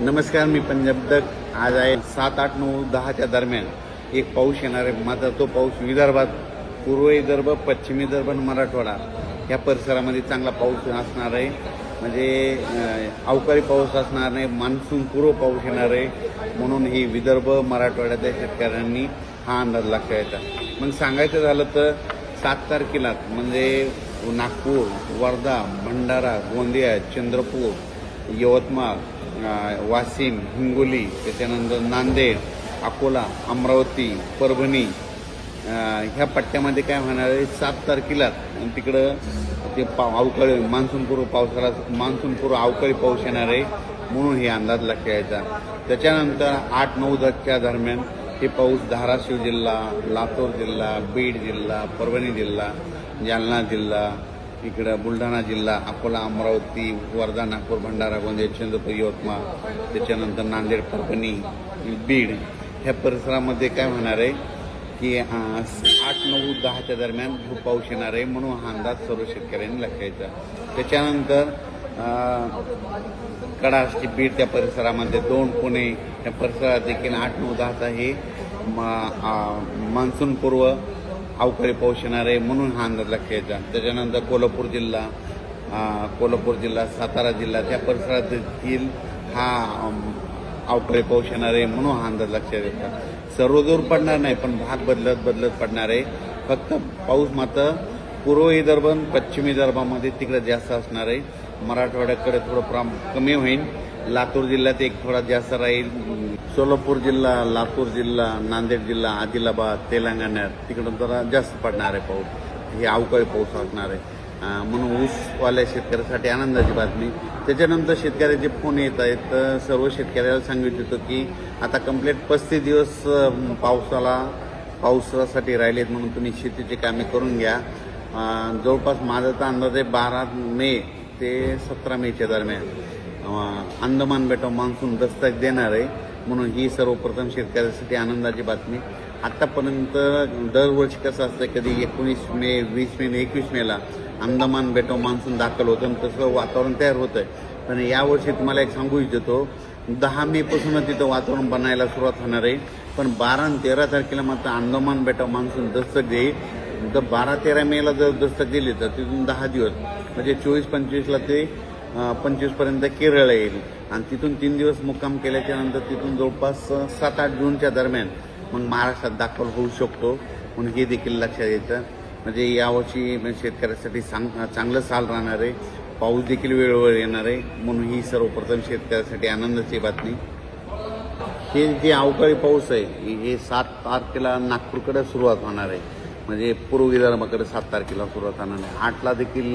नमस्कार, मी पंजाब दत्त. आज आहे 7, 8, 9, 10च्या दरम्यान एक पाऊस येणार आहे. मात्र तो पाऊस विदर्भात, पूर्व विदर्भ, पश्चिम विदर्भ आणि मराठवाडा या परिसरामध्ये चांगला पाऊस असणार आहे. म्हणजे अवकाळी पाऊस असणार नाही, मान्सून पूर्व पाऊस येणार आहे. म्हणून ही विदर्भ मराठवाड्यातल्या शेतकऱ्यांनी हा अंदाज लक्षात यायचा. मग सांगायचं झालं तर 7 तारखेला म्हणजे नागपूर, वर्धा, भंडारा, गोंदिया, चंद्रपूर, यवतमाळ, वाशिम, हिंगोली, त्याच्यानंतर नांदेड, अकोला, अमरावती, परभणी ह्या पट्ट्यामध्ये काय होणार आहे 7 तारखेला तिकडं ते अवकाळी मान्सूनपूर्व अवकाळी पाऊस येणार आहे. म्हणून हे अंदाज लक्षात यायचा. त्याच्यानंतर 8, 9, 10च्या दरम्यान हे पाऊस धाराशिव जिल्हा, लातूर जिल्हा, बीड जिल्हा, परभणी जिल्हा, जालना जिल्हा, इकडं बुलढाणा जिल्हा, अकोला, अमरावती, वर्धा, नागपूर, भंडारा, गोंदिया, चंद्रपूर, यवतमाळ, त्याच्यानंतर नांदेड, परभणी, बीड ह्या परिसरामध्ये काय होणार आहे की 8, 9, 10च्या दरम्यान खूप पाऊस येणार आहे. म्हणून हा अंदाज सर्व शेतकऱ्यांनी लक्षात घ्यायचा. त्याच्यानंतर कडाष्टी, बीड त्या परिसरामध्ये 2, पुणे या परिसरात देखील 8, 9, 10चा हे मान्सूनपूर्व अवकाळी पाऊस येणार आहे. म्हणून हा अंदाज लक्षात घ्यायचा. त्याच्यानंतर कोल्हापूर जिल्हा, सातारा जिल्हा त्या परिसरात देखील हा अवकाळी पाऊस येणार आहे. म्हणून हा अंदाज लक्षात घ्यायचा. सर्वदूर पडणार नाही, पण भाग बदलत पडणार आहे. फक्त पाऊस मात्र पूर्व विदर्भ आणि पश्चिम विदर्भामध्ये तिकडे जास्त असणार आहे. मराठवाड्याकडे थोडं कमी होईल. लातूर जिल्ह्यात एक थोडा जास्त राहील. सोलापूर जिल्हा, लातूर जिल्हा, नांदेड जिल्हा, आदिलाबाद, तेलंगणात तिकडं जरा जास्त पडणार आहे पाऊस. हे अवकाळी पाऊस असणार आहे. म्हणून ऊसवाल्या शेतकऱ्यासाठी आनंदाची बातमी. त्याच्यानंतर शेतकऱ्याचे फोन येत आहेत. तर सर्व शेतकऱ्याला सांगितलं होतं की आता कंप्लीट 35 दिवस पावसासाठी राहिलेत, म्हणून तुम्ही शेतीची कामे करून घ्या. जवळपास माझा तर अंदाज आहे 12 मे ते 17 मेच्या दरम्यान अंदमान बेटावर मान्सून दस्तक देणार आहे. म्हणून ही सर्वप्रथम शेतकऱ्यासाठी आनंदाची बातमी. आत्तापर्यंत दरवर्षी कसं असतं, कधी 19 मे, 20 मे, 21 मेला अंदमान बेटावर मान्सून दाखल होतं, तसं वातावरण तयार होतं आहे. पण यावर्षी तुम्हाला एक सांगू इच्छितो, 10 मे पासूनच तिथं वातावरण बनायला सुरुवात होणार आहे. पण 12 आणि 13 तारखेला मात्र अंदमान बेटावर मान्सून दस्तक देईल. तर 12-13 मेला जर दस्तक दिली तर तिथून 10 दिवस म्हणजे 24-25ला ते 25पर्यंत केरळ येईल. आणि तिथून 3 दिवस मुक्काम केल्याच्या नंतर तिथून जवळपास 7-8 जूनच्या दरम्यान मग महाराष्ट्रात दाखल होऊ शकतो. म्हणून हे देखील लक्षात घ्यायचं. म्हणजे यावर्षी शेतकऱ्यासाठी चांगलं साल राहणार आहे. पाऊस देखील वेळोवेळी येणार आहे. म्हणून ही सर्वप्रथम शेतकऱ्यासाठी आनंदाची बातमी. हे जे अवकाळी पाऊस आहे हे 7 तारखेला नागपूरकडे सुरुवात होणार आहे. म्हणजे पूर्व विदर्भाकडे 7 तारखेला सुरुवात होणार आहे. 8ला देखील